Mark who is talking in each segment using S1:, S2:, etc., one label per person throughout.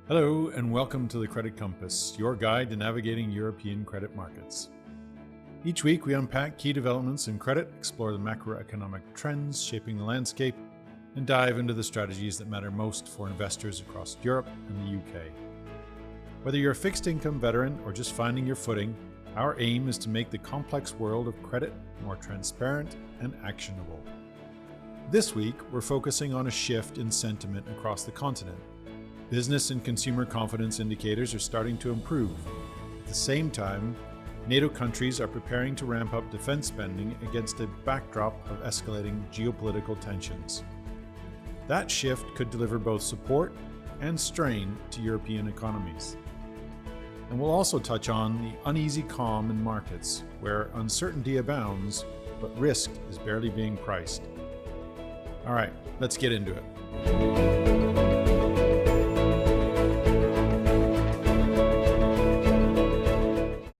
S1: Hello and welcome to the Credit Compass, your guide to navigating European credit markets. Each week we unpack key developments in credit, explore the macroeconomic trends shaping the landscape, and dive into the strategies that matter most for investors across Europe and the UK. Whether you're a fixed income veteran or just finding your footing, our aim is to make the complex world of credit more transparent and actionable. This week we're focusing on a shift in sentiment across the continent. Business and consumer confidence indicators are starting to improve. At the same time, NATO countries are preparing to ramp up defense spending against a backdrop of escalating geopolitical tensions. That shift could deliver both support and strain to European economies. And we'll also touch on the uneasy calm in markets, where uncertainty abounds, but risk is barely being priced. All right, let's get into it.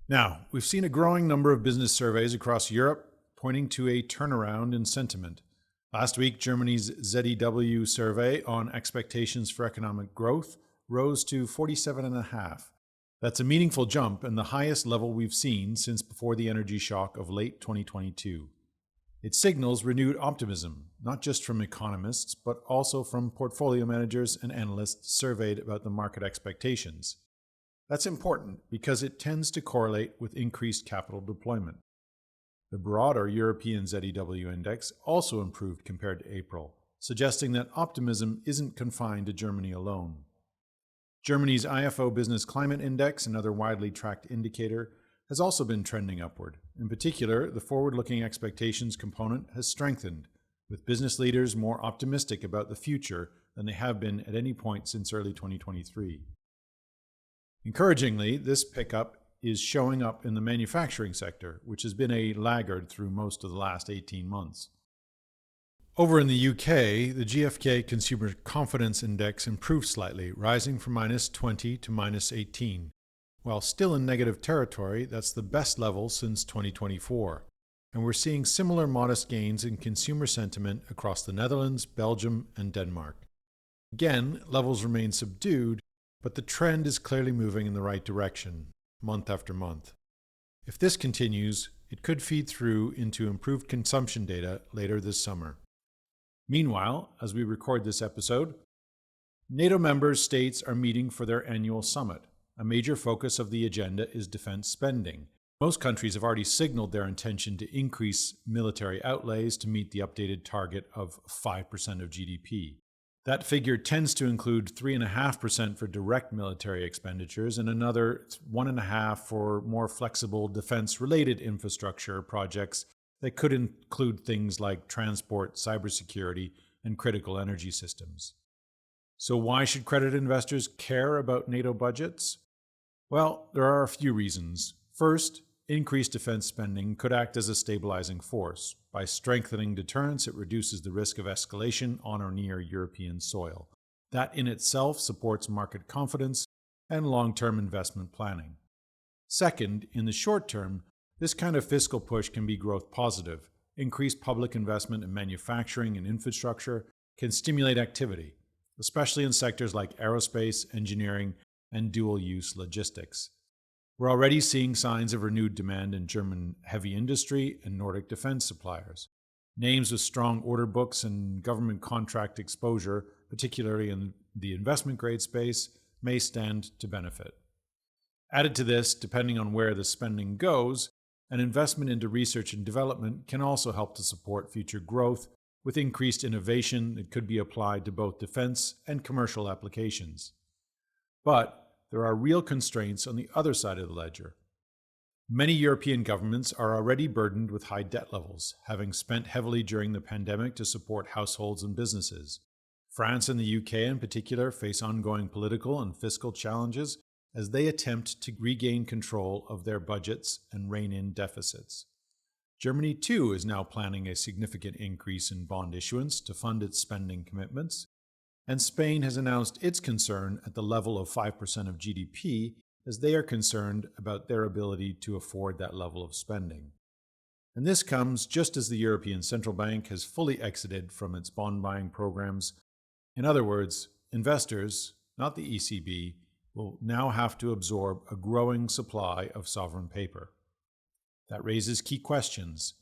S1: Now, we've seen a growing number of business surveys across Europe pointing to a turnaround in sentiment. Last week, Germany's ZEW survey on expectations for economic growth rose to 47.5. That's a meaningful jump and the highest level we've seen since before the energy shock of late 2022. It signals renewed optimism, not just from economists, but also from portfolio managers and analysts surveyed about the market expectations. That's important because it tends to correlate with increased capital deployment. The broader European ZEW index also improved compared to April, suggesting that optimism isn't confined to Germany alone. Germany's IFO Business Climate Index, another widely tracked indicator, has also been trending upward. In particular, the forward-looking expectations component has strengthened, with business leaders more optimistic about the future than they have been at any point since early 2023. Encouragingly, this pickup is showing up in the manufacturing sector, which has been a laggard through most of the last 18 months. Over in the UK, the GfK Consumer Confidence Index improved slightly, rising from -20 to -18. While still in negative territory, that's the best level since 2024. And we're seeing similar modest gains in consumer sentiment across the Netherlands, Belgium, and Denmark. Again, levels remain subdued, but the trend is clearly moving in the right direction, month after month. If this continues, it could feed through into improved consumption data later this summer. Meanwhile, as we record this episode, NATO member states are meeting for their annual summit. A major focus of the agenda is defense spending. Most countries have already signaled their intention to increase military outlays to meet the updated target of 5% of GDP. That figure tends to include 3.5% for direct military expenditures and another 1.5% for more flexible defense-related infrastructure projects that could include things like transport, cybersecurity, and critical energy systems. So why should credit investors care about NATO budgets? Well, there are a few reasons. First, increased defense spending could act as a stabilizing force. By strengthening deterrence, it reduces the risk of escalation on or near European soil. That in itself supports market confidence and long-term investment planning. Second, in the short term, this kind of fiscal push can be growth positive. Increased public investment in manufacturing and infrastructure can stimulate activity, especially in sectors like aerospace, engineering, and dual-use logistics. We're already seeing signs of renewed demand in German heavy industry and Nordic defense suppliers. Names with strong order books and government contract exposure, particularly in the investment grade space, may stand to benefit. Added to this, depending on where the spending goes, an investment into research and development can also help to support future growth with increased innovation that could be applied to both defense and commercial applications. But there are real constraints on the other side of the ledger. Many European governments are already burdened with high debt levels, having spent heavily during the pandemic to support households and businesses. France and the UK in particular face ongoing political and fiscal challenges as they attempt to regain control of their budgets and rein in deficits. Germany, too, is now planning a significant increase in bond issuance to fund its spending commitments, and Spain has announced its concern at the level of 5% of GDP as they are concerned about their ability to afford that level of spending. And this comes just as the European Central Bank has fully exited from its bond buying programs. In other words, investors, not the ECB, will now have to absorb a growing supply of sovereign paper. That raises key questions.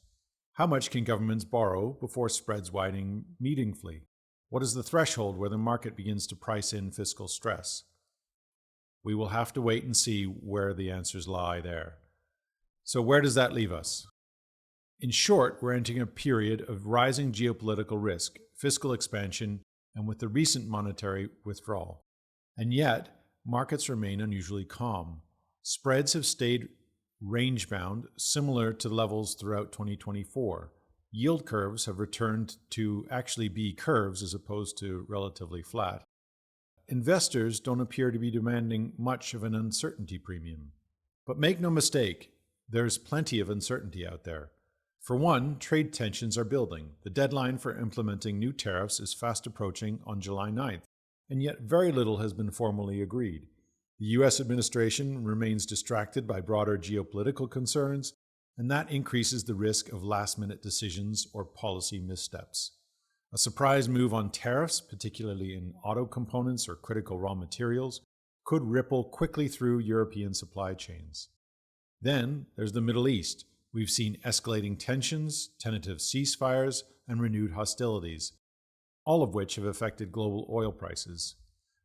S1: How much can governments borrow before spreads widen meaningfully? What is the threshold where the market begins to price in fiscal stress? We will have to wait and see where the answers lie there. So where does that leave us? In short, we're entering a period of rising geopolitical risk, fiscal expansion, and with the recent monetary withdrawal. And yet, markets remain unusually calm. Spreads have stayed range-bound, similar to levels throughout 2024. Yield curves have returned to actually be curves as opposed to relatively flat. Investors don't appear to be demanding much of an uncertainty premium. But make no mistake, there's plenty of uncertainty out there. For one, trade tensions are building. The deadline for implementing new tariffs is fast approaching on July 9th, and yet very little has been formally agreed. The U.S. administration remains distracted by broader geopolitical concerns, and that increases the risk of last-minute decisions or policy missteps. A surprise move on tariffs, particularly in auto components or critical raw materials, could ripple quickly through European supply chains. Then there's the Middle East. We've seen escalating tensions, tentative ceasefires, and renewed hostilities, all of which have affected global oil prices.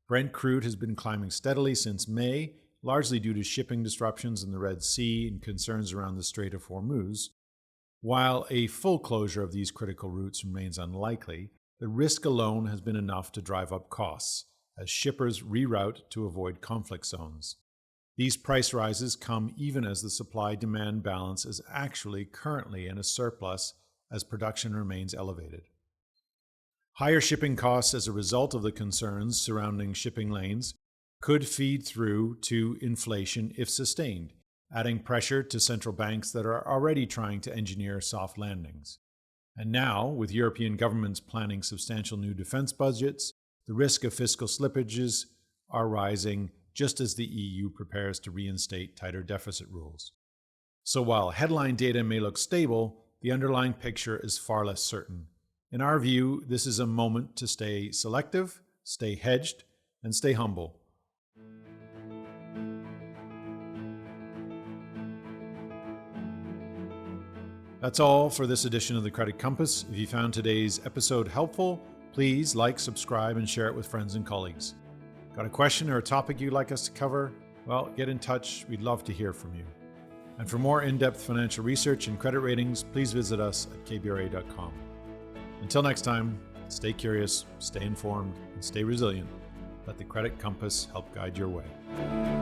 S1: Brent crude has been climbing steadily since May, largely due to shipping disruptions in the Red Sea and concerns around the Strait of Hormuz. While a full closure of these critical routes remains unlikely, the risk alone has been enough to drive up costs, as shippers reroute to avoid conflict zones. These price rises come even as the supply-demand balance is actually currently in a surplus as production remains elevated. Higher shipping costs as a result of the concerns surrounding shipping lanes could feed through to inflation if sustained, adding pressure to central banks that are already trying to engineer soft landings. And now, with European governments planning substantial new defense budgets, the risk of fiscal slippages are rising just as the EU prepares to reinstate tighter deficit rules. So while headline data may look stable, the underlying picture is far less certain. In our view, this is a moment to stay selective, stay hedged, and stay humble. That's all for this edition of the Credit Compass. If you found today's episode helpful, please like, subscribe, and share it with friends and colleagues. Got a question or a topic you'd like us to cover? Well, get in touch. We'd love to hear from you. And for more in-depth financial research and credit ratings, please visit us at kbra.com. Until next time, stay curious, stay informed, and stay resilient. Let the Credit Compass help guide your way.